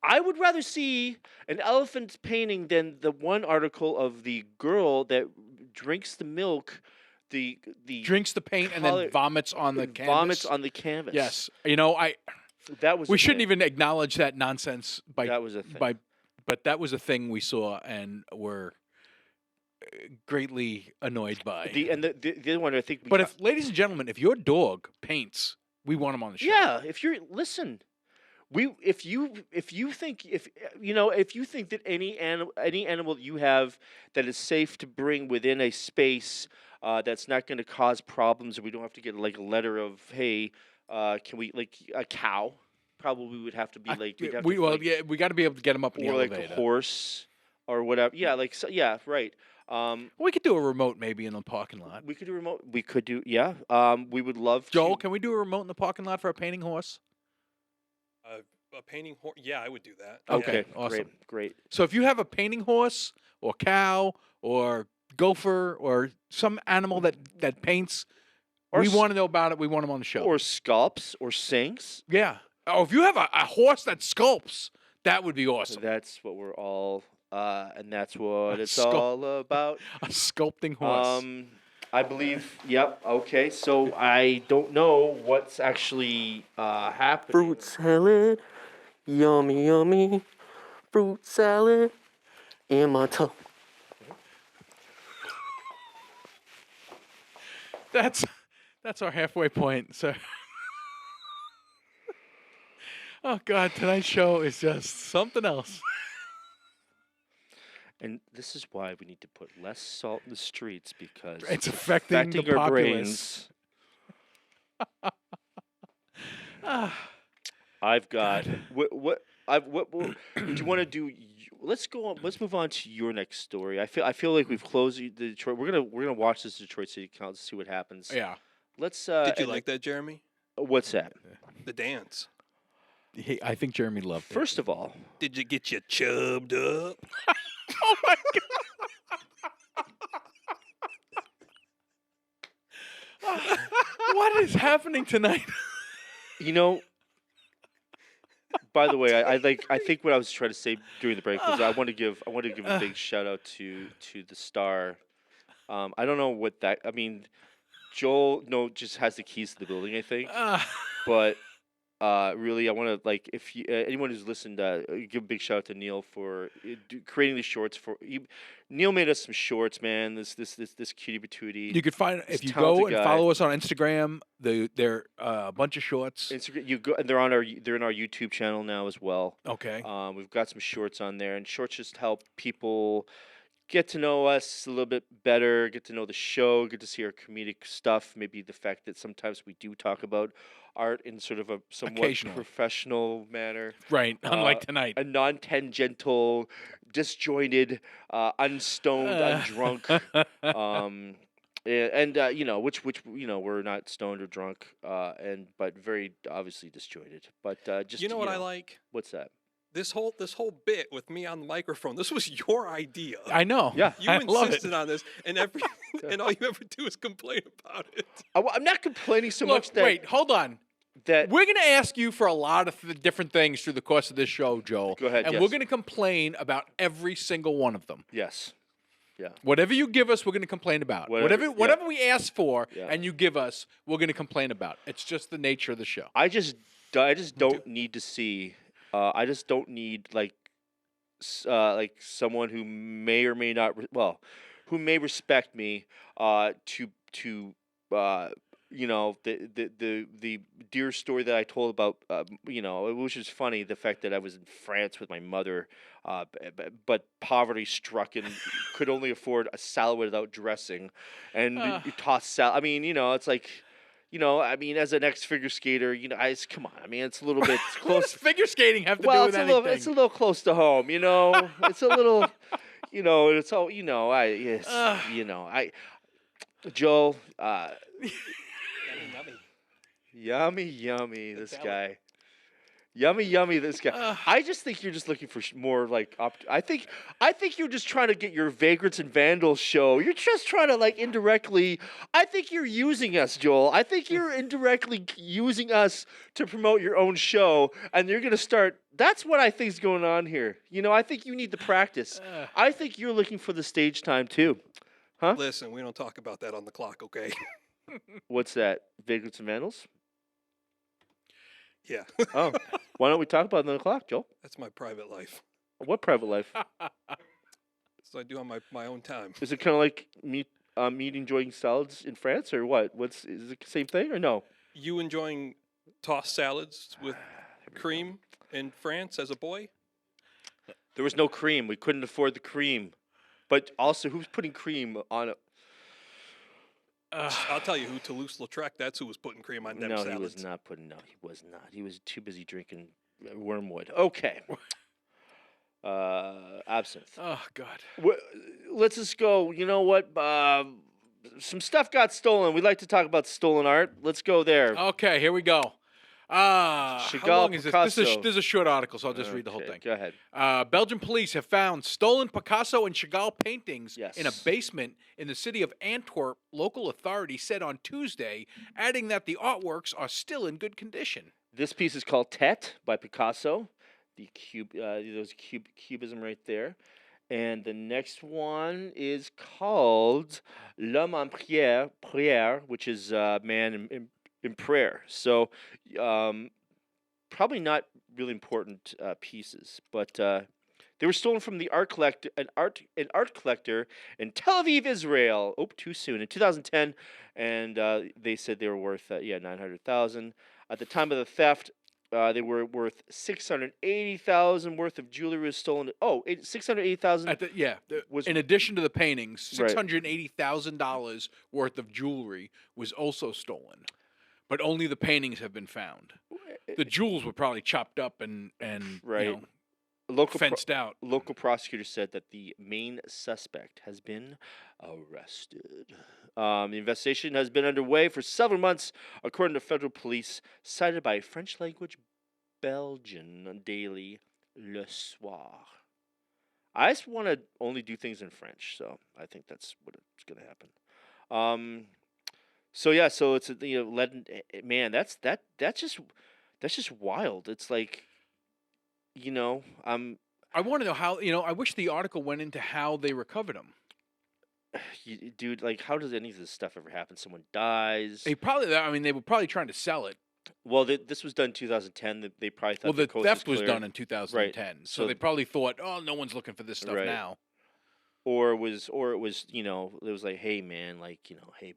I would rather see an elephant painting than the one article of the girl that drinks the milk, the Drinks the paint and color- then vomits on the and canvas. vomits on the canvas. Yes, that was. we a shouldn't thing. even acknowledge that nonsense That was a thing. but that was a thing we saw and were greatly annoyed by. The other one I think. But if, ladies and gentlemen, if your dog paints, we want him on the show. yeah, if you're listen, if you think that any animal that you have that is safe to bring within a space that's not going to cause problems, and we don't have to get like a letter of hey, can we like a cow? Probably would have to be like we'd have to, like, we got to be able to get him up in the or like elevator. a horse or whatever. Yeah, like right. We could do a remote maybe in the parking lot. We could do remote. We could do we would love Joel, to. can we do a remote in the parking lot for a painting horse? A painting horse. Yeah, I would do that. Okay, Yeah, awesome. great. So if you have a painting horse or cow or gopher or some animal that paints, Or we s- want to know about it. We want him on the show. Or sculpts or sinks. yeah. Oh, if you have a horse that sculpts, that would be awesome. That's what we're all, and that's what A it's sculpt- all about. A sculpting horse. I believe. Yep. Okay. So I don't know what's actually happening. Fruit salad, yummy, yummy. Fruit salad in my tongue. That's our halfway point, sir. Oh God, tonight's show is just something else. And this is why we need to put less salt in the streets because It's affecting the our populace. brains. Ah, I've got what do you want to do? Let's go on. Let's move on to your next story. I feel like we've closed the Detroit. We're gonna watch this Detroit City Council, see what happens. yeah. Let's. Did you like that, Jeremy? What's that? The dance. I think Jeremy loved it. First of all, Did you get you chubbed up? Oh my God. What is happening tonight? by the way, I think what I was trying to say during the break was I want to give a big shout out to the star. I don't know what that. I mean, Joel just has the keys to the building. I think, but really, I want to if anyone who's listened, give a big shout out to Neil for creating these shorts. Neil made us some shorts, man. This cutie patootie. You could find This if you talented go and guy. follow us on Instagram. They're a bunch of shorts. Instagram, you go, and they're in our YouTube channel now as well. Okay. We've got some shorts on there, and shorts just help people get to know us a little bit better, get to know the show, get to see our comedic stuff. Maybe the fact that sometimes we do talk about art in sort of a somewhat Occasionally. professional manner, Unlike tonight. a non-tangential, disjointed, unstoned, undrunk. Which we're not stoned or drunk, but very obviously disjointed. But just You know what I like? What's that? This whole bit with me on the microphone. This was your idea. I know. Yeah. You I love insisted it. on this, and and all you ever do is complain about it. I'm not complaining so Look, much that wait, hold on. that We're going to ask you for a lot of different things through the course of this show, Joel. Go ahead, And yes. we're going to complain about every single one of them. yes. Whatever you give us, we're going to complain about. Whatever- Whatever we ask for Yeah. and you give us, we're going to complain about. It's just the nature of the show. I just don't need to see. I just don't need like someone who may or may not who may respect me to the deer story that I told about, which is funny, the fact that I was in France with my mother, but poverty struck and could only afford a salad without dressing, and you toss salad. I mean, it's like, I mean, as an ex-figure skater, come on. I mean, it's a little bit What does close. figure skating have to Well, do with anything? it's a little close to home, It's a little, it's all, I, Joel, Yummy, yummy. yummy, The this deli- guy. Yummy, this guy. Ugh. I just think you're just looking for more like. I think you're just trying to get your Vagrants and Vandals show. You're just trying to like indirectly. I think you're using us, Joel. I think you're indirectly using us to promote your own show, and you're gonna start. That's what I think's going on here. I think you need the practice. I think you're looking for the stage time too. Listen, we don't talk about that on the clock, okay? What's that? Vagrants and Vandals? Yeah, Oh, why don't we talk about it on the clock, Joel? that's my private life. What private life? So I do on my own time. Is it kind of like me enjoying salads in France, or what? Is it the same thing or no? You enjoying tossed salads with cream in France as a boy? There was no cream. We couldn't afford the cream. But also, who's putting cream on it? I'll tell you who, Toulouse-Lautrec, that's who was putting cream on them No, salads. he was not putting. No, he was not. He was too busy drinking wormwood. Okay. Absinthe. Oh God. Let's just go. You know what? Some stuff got stolen. We'd like to talk about stolen art. Let's go there. Okay, here we go. How Chagall, long is this? This Picasso. is a short article, so I'll just read the whole Okay, thing. Go ahead. Belgian police have found stolen Picasso and Chagall paintings in a Yes. basement in the city of Antwerp, local authorities said on Tuesday, adding that the artworks are still in good condition. This piece is called Tête by Picasso. There's cubism right there. And the next one is called L'homme en prière, which is man in prayer. So probably not really important pieces, but they were stolen from the an art collector in Tel Aviv, Israel. Oh, too soon. In 2010, and they said they were worth 900,000 at the time of the theft. They were worth $680,000 worth of jewelry was stolen. Oh, $680,000. Was in addition to the paintings, Right. $680,000 worth of jewelry was also stolen, but only the paintings have been found. The jewels were probably chopped up and Right. Local fenced out. Local prosecutors said that the main suspect has been arrested. The investigation has been underway for several months, according to federal police, cited by French-language Belgian daily Le Soir. I just want to only do things in French, so I think that's what it's going to happen. So it's man, that's just wild. It's like, I want to know how. I wish the article went into how they recovered them. dude, like, how does any of this stuff ever happen? Someone dies. They were probably trying to sell it. Well, this was done in 2010. They probably thought Well, the coast theft was clear. done in 2010, so So- they probably thought, "Oh, no one's looking for this stuff Right. now." or it was, it was like, hey man, like, hey,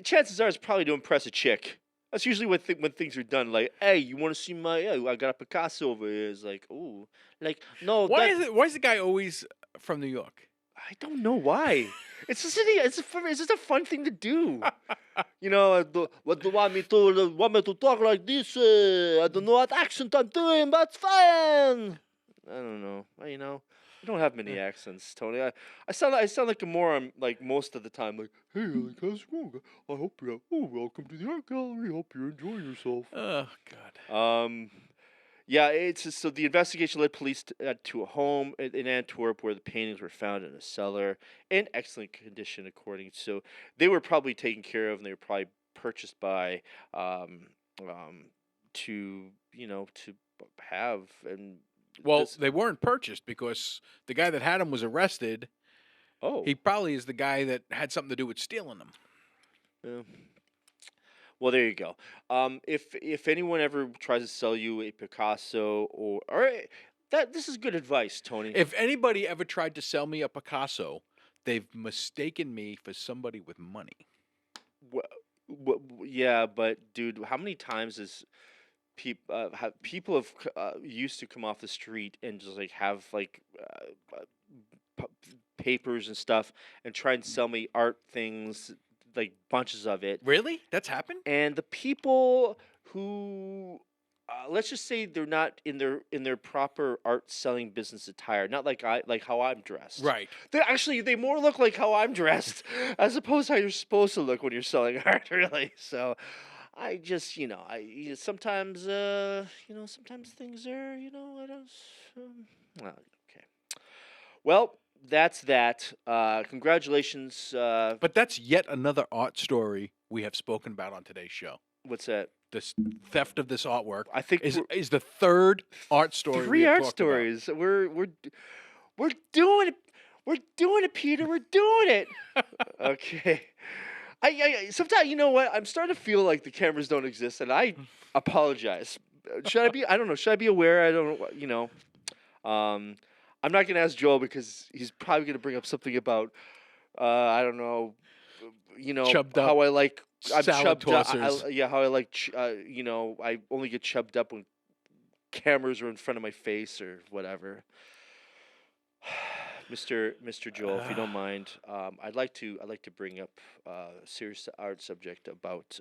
chances are it's probably to impress a chick. That's usually when things are done. Like, hey, you want to see I got a Picasso over here. It's like, ooh, like, no. Why is the guy always from New York? I don't know why. It's just a fun thing to do. What do you want me to talk like this? I don't know what accent I'm doing, but it's fine. I don't know. I don't have many accents, Tony. I sound like a moron like most of the time. Like, hey, like, how's it going? I hope you. Oh, welcome to the art gallery. Hope you enjoy yourself. Oh God. Yeah, so the investigation led police to a home in Antwerp where the paintings were found in a cellar in excellent condition, according. So they were probably taken care of, and they were probably purchased by to have and. Well, they weren't purchased because the guy that had them was arrested. Oh, He probably is the guy that had something to do with stealing them. yeah. Well, there you go. If anyone ever tries to sell you a Picasso this is good advice, Tony. If anybody ever tried to sell me a Picasso, they've mistaken me for somebody with money. Yeah, but dude, how many times is people have used to come off the street and just like have like papers and stuff and try and sell me art things, like bunches of it. Really? That's happened? And the people who let's just say they're not in their proper art selling business attire, not like how I'm dressed. Right. They more look like how I'm dressed as opposed to how you're supposed to look when you're selling art, really. So I just, sometimes, sometimes things are, I don't. Well, okay. Well, that's that. Congratulations. But that's yet another art story we have spoken about on today's show. What's that? This theft of this artwork I think is the third art story. three we have art talked about. stories. We're doing it. We're doing it, Peter. We're doing it. Okay. I sometimes, you know what? I'm starting to feel like the cameras don't exist, and I apologize. Should I be? I don't know. Should I be aware? I don't know. I'm not gonna ask Joel because he's probably gonna bring up something about I don't know. Chubbed up how I like. I'm salad chubbed up. tossers. How I like. I only get chubbed up when cameras are in front of my face or whatever. Mr. Joel, if you don't mind, I'd like to bring up a serious art subject about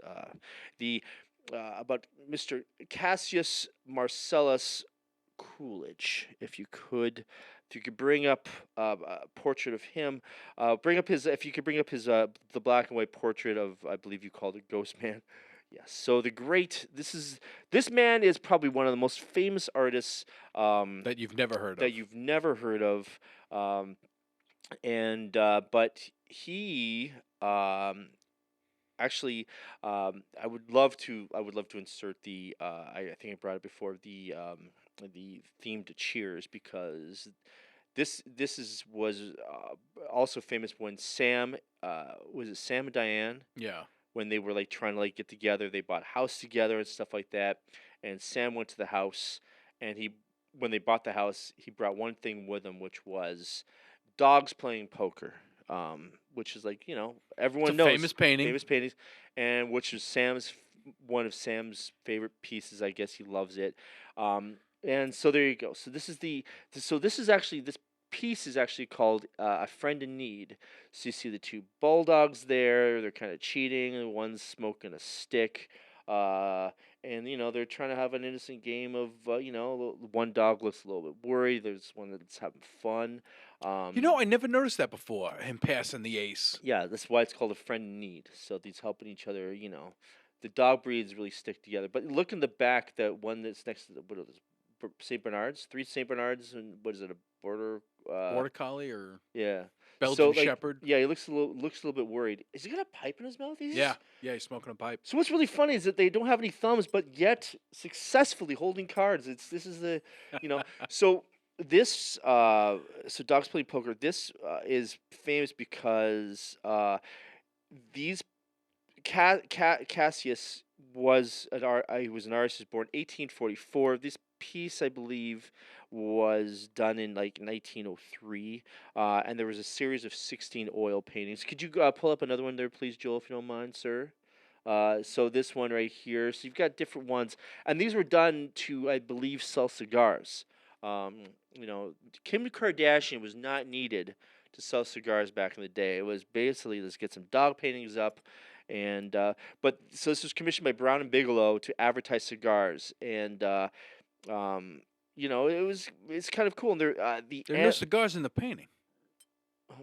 about Mr. Cassius Marcellus Coolidge. If you could bring up a portrait of him, if you could bring up his the black and white portrait of, I believe you called it Ghost Man. Yes. So this man is probably one of the most famous artists That you've never heard of. But he actually I would love to insert the I think I brought it before, the theme to Cheers, because this was also famous when Sam was it Sam and Diane, Yeah. when they were like trying to like get together. They bought a house together and stuff like that, and Sam went to the house, and when they bought the house, he brought one thing with him, which was dogs playing poker, which is like, everyone It's a knows famous painting. famous paintings, and which is one of Sam's favorite pieces. I guess he loves it. And so there you go. So this piece is actually called A Friend in Need. So you see the two bulldogs there. They're kind of cheating. And one's smoking a stick. And they're trying to have an innocent game of one dog looks a little bit worried. There's one that's having fun. I never noticed that before. Him passing the ace. Yeah, that's why it's called A Friend in Need. So these helping each other. The dog breeds really stick together. But look in the back, that one that's next to what are those? St. Bernards, 3 St. Bernards, and what is it? A border Border collie or yeah, Belgian shepherd. Yeah, he looks a little bit worried. Is he got a pipe in his mouth? Yeah, he's smoking a pipe. So what's really funny is that they don't have any thumbs, but yet successfully holding cards. This is the so this so dogs playing poker. This is famous because these Cassius was he was an artist. He was born 1844. This piece, I believe, was done in like 1903, and there was a series of 16 oil paintings. Could you pull up another one there, please, Joel, if you don't mind, sir? So this one right here. So you've got different ones, and these were done to, I believe, sell cigars. Kim Kardashian was not needed to sell cigars back in the day. It was basically, let's get some dog paintings up. And so this was commissioned by Brown and Bigelow to advertise cigars, and it's kind of cool. And there are no cigars in the painting.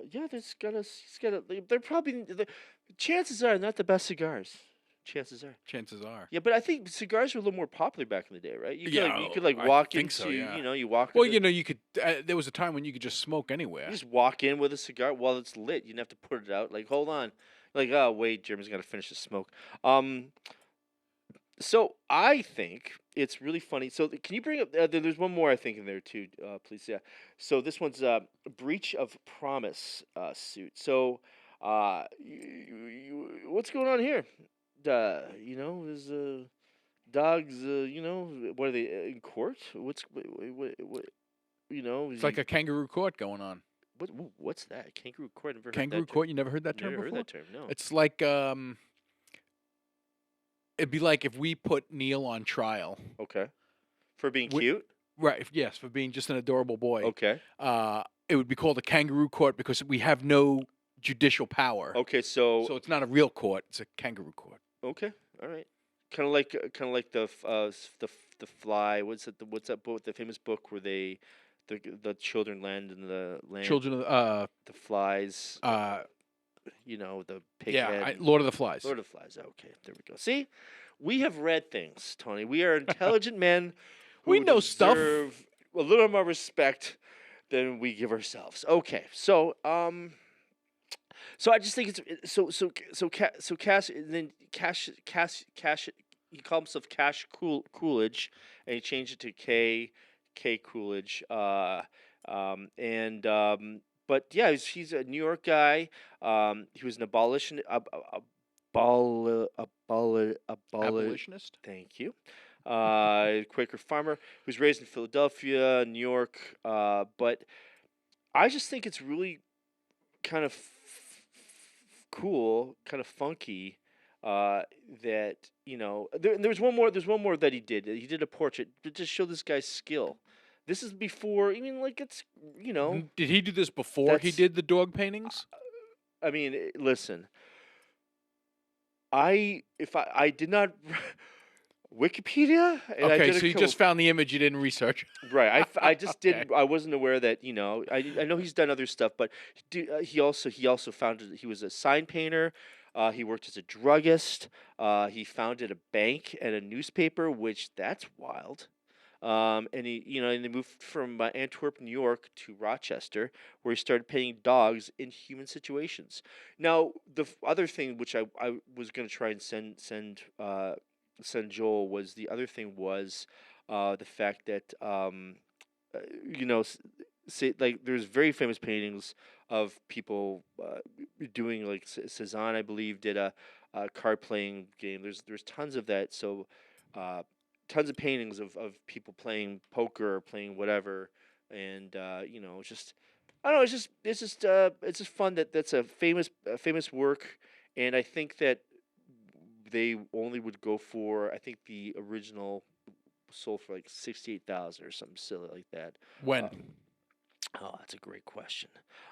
Yeah, they're probably chances are not the best cigars. Chances are. Yeah, but I think cigars were a little more popular back in the day, right? You could walk into, so, yeah. you walk. Well, you could. There was a time when you could just smoke anywhere. You just walk in with a cigar while it's lit. You didn't have to put it out. Like, hold on. Like, oh wait, Jeremy's got to finish the smoke. So I think it's really funny. So can you bring up? There's one more I think in there too, please. Yeah. So this one's a breach of promise suit. So what's going on here? Is dogs? What are they in court? What? It's like a kangaroo court going on. What's that? Kangaroo court? Never heard Kangaroo that term. court? You never heard that term Never before? heard that term. No. It's like it'd be like if we put Neil on trial. Okay. For being Wi- cute? Right. Yes, for being just an adorable boy. Okay. It would be called a kangaroo court because we have no judicial power. Okay, So it's not a real court; it's a kangaroo court. okay. All right. Kind of like the Fly. What's that book? The famous book where the children land in the land. Children of The flies. The pig yeah, head. Lord of the Flies. Lord of the Flies. Okay, there we go. See, we have read things, Tony. We are intelligent men. Who We know stuff. deserve a little more respect than we give ourselves. Okay, so I just think it's Cash, and then Cash. He called himself Coolidge, and he changed it to K Coolidge. But yeah, he's a New York guy. He was an Abolitionist. Thank you. Quaker farmer who was raised in Philadelphia, New York. But I just think it's really kind of cool, kind of funky. That there's one more. There's one more that he did. He did a portrait to just show this guy's skill. This is before. I mean, like it's Did he do this before he That's- did the dog paintings? I mean, listen. I did not Wikipedia. And I Okay, did a so you couple- just found the image, you didn't research. right. I just Okay. did. I wasn't aware that I know he's done other stuff, but he also founded. He was a sign painter. He worked as a druggist. He founded a bank and a newspaper, which that's wild. And and they moved from Antwerp, New York, to Rochester, where he started painting dogs in human situations. Now, the other thing which I was going to try and send Joel was the fact that say like there's very famous paintings of people doing like Cezanne, I believe, did a card playing game. There's tons of that. So. Tons of paintings of people playing poker or playing whatever, and just I don't know. It's just fun that that's a famous work, and I think that they only would go for I think the original sold for like 68,000 or something silly like that. When? Oh, that's a great question.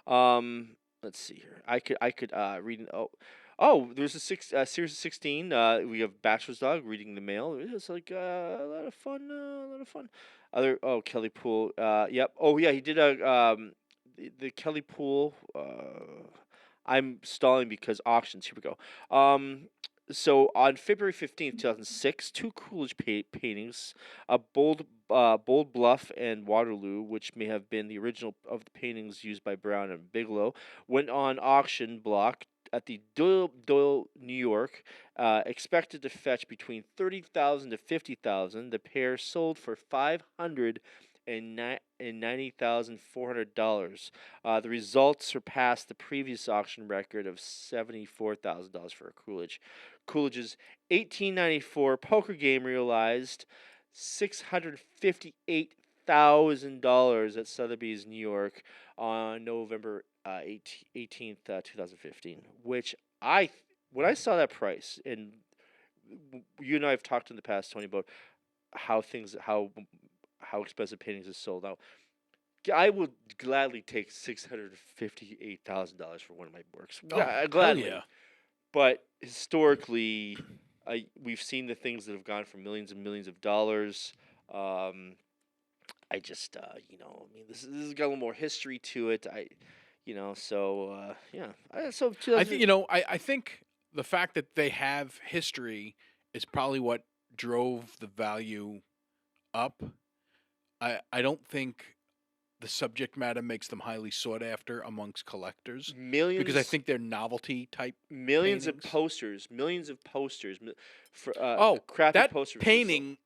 Let's see here. I could read. Oh, there's a series of 16. We have Bachelor's Dog reading the mail. It's like a lot of fun. Kelly Poole. Yep. Oh yeah, he did the Kelly Poole. I'm stalling because auctions. Here we go. So on February 15th, 2006, two Coolidge paintings, Bold Bluff and Waterloo, which may have been the original of the paintings used by Brown and Bigelow, went on auction block at the Doyle, New York, expected to fetch between $30,000 to $50,000. The pair sold for $590,400. The result surpassed the previous auction record of $74,000 for a Coolidge. Coolidge's 1894 poker game realized $658,000 at Sotheby's, New York, on November 18th, 2015. Which when I saw that price, and you and I have talked in the past, Tony, about how expensive paintings is sold out. I would gladly take $658,000 for one of my works. Gladly. Yeah. But historically, we've seen the things that have gone for millions and millions of dollars. I just, this has got a little more history to it. Yeah. So I think I think the fact that they have history is probably what drove the value up. I don't think the subject matter makes them highly sought after amongst collectors. Millions, because I think they're novelty type. Millions paintings. of posters for crappy That posters. painting,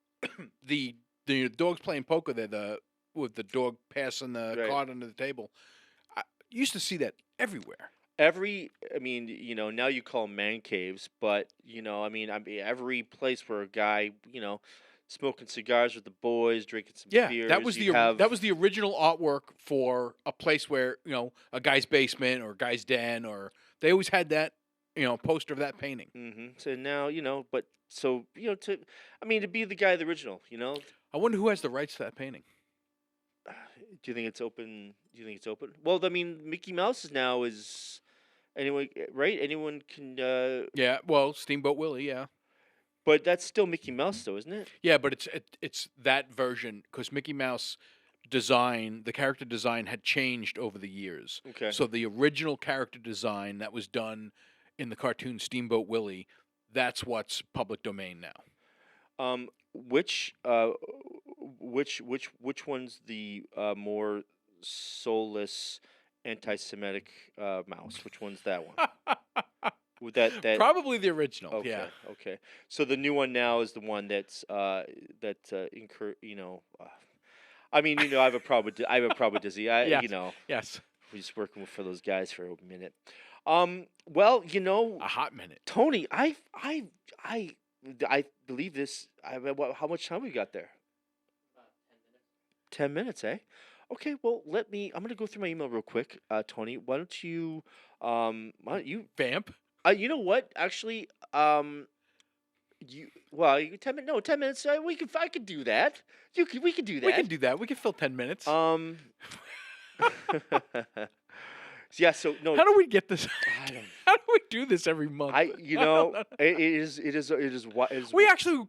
the dogs playing poker there, with the dog passing the Right. card under the table. I used to see that everywhere. Now you call them man caves, but every place where a guy, smoking cigars with the boys, drinking some Yeah, beers. that was the original artwork for a place where a guy's basement or guy's den, or they always had that poster of that painting. So now but so to be the guy of the original. I wonder who has the rights to that painting. Do you think it's open? Well, I mean, Mickey Mouse is anyone, right? Anyone can. Yeah, well, Steamboat Willie, yeah. But that's still Mickey Mouse, though, isn't it? Yeah, but it's that version because Mickey Mouse design, the character design had changed over the years. Okay. So the original character design that was done in the cartoon Steamboat Willie, that's what's public domain now. Which one's the more soulless anti-Semitic mouse? Which one's that one? With that Probably the original. Okay, Yeah. okay. So the new one now is the one that's I mean, I have a problem with Disney. Yes. Yes. We're just working for those guys for a minute. Well, A hot minute. Tony, I believe this. How much time we got there? 10 minutes, eh? Okay, well, I'm going to go through my email real quick, Tony. Why don't you Vamp? you know what? Actually, you 10 minutes. No, 10 minutes. I could do that. We could do that. We can do that. We can fill 10 minutes. Yeah. So no. How do we get this? I don't. How do we do this every month? It is.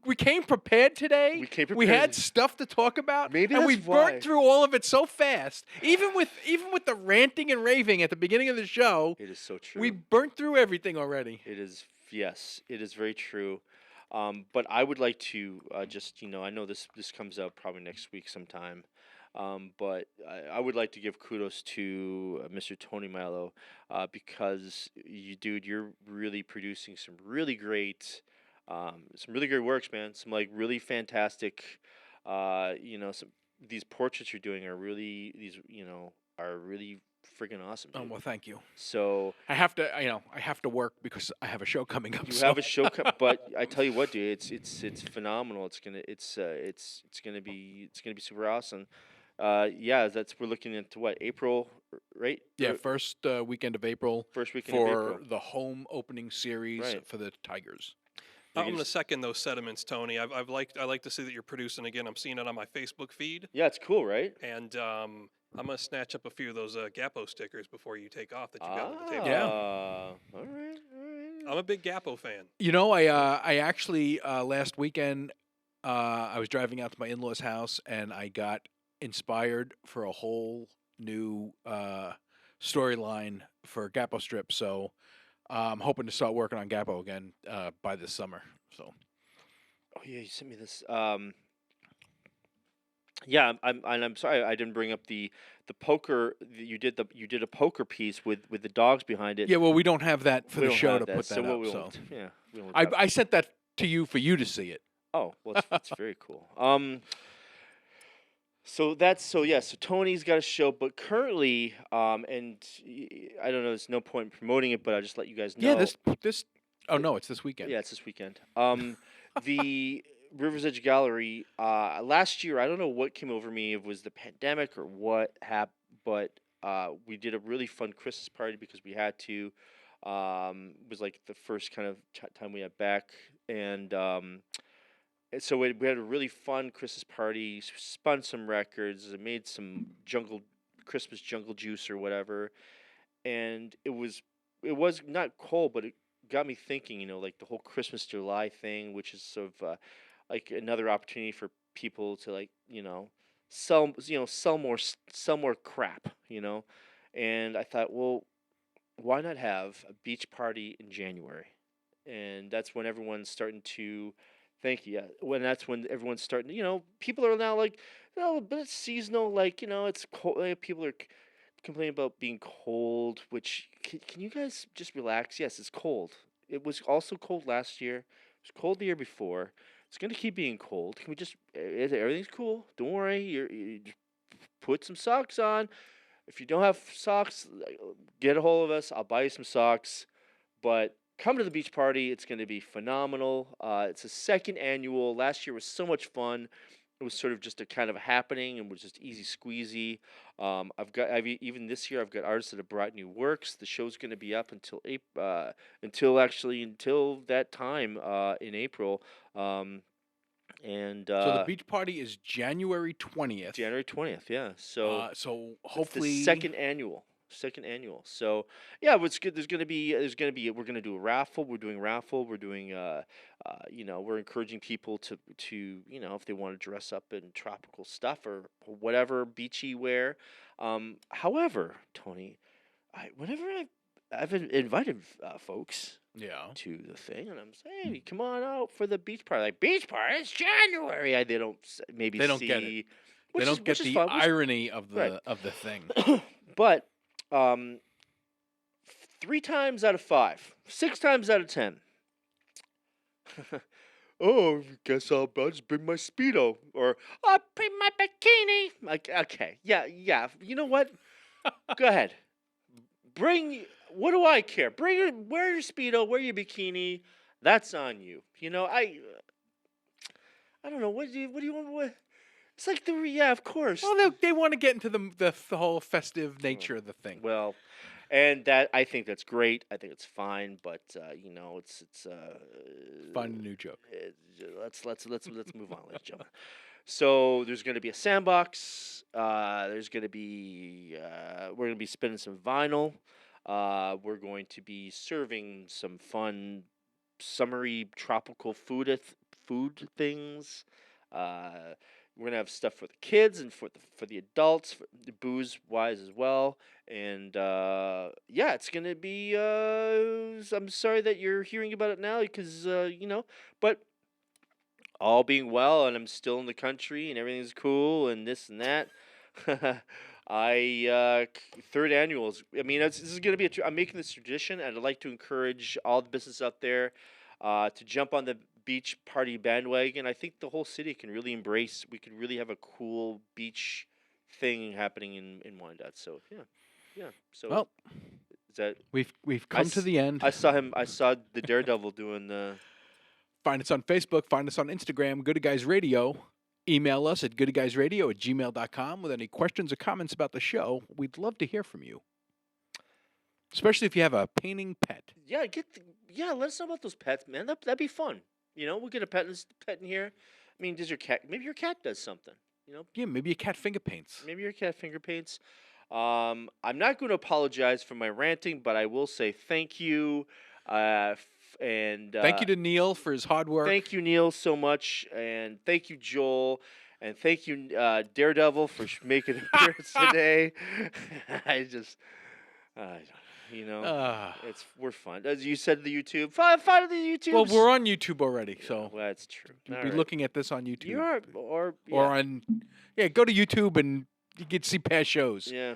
We came prepared today. We came We had prepared. stuff to talk about. Maybe and we that's why. burnt through all of it so fast. Even with the ranting and raving at the beginning of the show, It is so true. we burnt through everything already. It is. Yes, it is very true. But I would like to just I know this comes out probably next week sometime. But I would like to give kudos to Mr. Tony Milo because you're really producing some really great works, man. Some like really fantastic, these portraits you're doing are really freaking awesome. Oh Dude. well, thank you. So I have to work because I have a show coming up. you have a show, but I tell you what, dude, it's phenomenal. It's gonna be super awesome. We're looking into what, April, right? Yeah, first weekend of April. First weekend for of April. the home opening series Right. for the Tigers. I'm going to second those sentiments, Tony. I like to see that you're producing again. I'm seeing it on my Facebook feed, Yeah, it's cool, right? and I'm going to snatch up a few of those Gapo stickers before you take off that you got on the table. Yeah. All right. I'm a big Gapo fan. I actually last weekend I was driving out to my in-laws' house and I got inspired for a whole new storyline for Gapo strip. So I'm hoping to start working on Gapo again by this summer. So Oh yeah, you sent me this. Yeah, I'm sorry I didn't bring up the poker. You did a poker piece with the dogs behind it. yeah, well, we don't have that for We the don't show have to that, put that so up. we So won't. Yeah, we won't have- I sent that to you for you to see it. Oh, well, that's very cool. So Tony's got a show, but currently, I don't know, there's no point in promoting it, but I'll just let you guys know. Yeah, this. Oh no, it's this weekend. Yeah, it's this weekend. The Rivers Edge Gallery. Last year, I don't know what came over me. If it was the pandemic or what happened, but we did a really fun Christmas party because we had to. It was like the first kind of time we had back, and so we had a really fun Christmas party. Spun some records, made some Christmas jungle juice or whatever, and it was not cold, but it got me thinking. Like the whole Christmas July thing, which is sort of like another opportunity for people to sell more crap, and I thought, well, why not have a beach party in January? And that's when everyone's starting to thank you. Yeah, that's when everyone's starting. People are now like, but it's seasonal. Like, it's cold. People are complaining about being cold. Which can you guys just relax? Yes, it's cold. It was also cold last year. It was cold the year before. It's gonna keep being cold. Can we just? Everything's cool. Don't worry. You just put some socks on. If you don't have socks, get a hold of us. I'll buy you some socks. But come to the beach party. It's going to be phenomenal. It's a second annual. Last year was so much fun. It was sort of just a kind of happening and was just easy squeezy. Even this year I've got artists that have brought new works. The show's going to be up until until that time in April. And So the beach party is January 20th. January 20th, yeah. So So it's hopefully the second annual. So yeah, what's good? We're gonna do a raffle. We're doing raffle. We're doing we're encouraging people to if they want to dress up in tropical stuff or whatever beachy wear. However, Tony, I've invited folks Yeah. to the thing, and I'm saying, hey, come on out for the beach party. Like, beach party? It's January. They don't maybe They don't see. get it. Which They is, don't get which is the fun, which- irony of the right. of the thing. But 3 times out of 5, 6 times out of 10. Oh, guess I'll just bring my Speedo. Or, I'll bring my bikini. Like, okay, yeah. You know what? Go ahead. What do I care? Wear your Speedo, wear your bikini. That's on you. I don't know. What do you want? It's like of course. Well, they want to get into the whole festive nature of the thing. Well, and that I think that's great. I think it's fine, but it's Find a new joke. let's move on, ladies and gentlemen. So there's going to be a sandbox. There's going to be we're going to be spinning some vinyl. We're going to be serving some fun, summery tropical food things. We're gonna have stuff for the kids and for the adults, for the booze wise as well. And it's gonna be. I'm sorry that you're hearing about it now because but all being well, and I'm still in the country, and everything's cool, and this and that. Third annuals. I mean, this is gonna be I'm making this tradition, and I'd like to encourage all the business out there to jump on the beach party bandwagon. I think the whole city can really embrace. We could really have a cool beach thing happening in Wyandotte. So yeah. So Well, is that we've come to the end. I saw him. I saw the Daredevil doing the. Find us on Facebook. Find us on Instagram. Good Guys Radio. Email us at goodguysradio@gmail.com with any questions or comments about the show. We'd love to hear from you, especially if you have a painting pet. Yeah, let us know about those pets, man. That'd be fun. We'll get a pet in here. I mean, does your cat? Maybe your cat does something. Yeah, maybe a cat finger paints. Maybe your cat finger paints. I'm not going to apologize for my ranting, but I will say thank you. And thank you to Neil for his hard work. Thank you, Neil, so much, and thank you, Joel, and thank you, Daredevil, for making an appearance today. We're fun. As you said, the YouTube. Find the YouTube. Well, we're on YouTube already, so well, that's true. you'll be looking at this on YouTube. You are, or on, go to YouTube and you can see past shows. Yeah.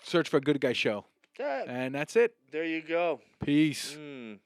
Search for Good Guy Show, and that's it. There you go. Peace. Mm.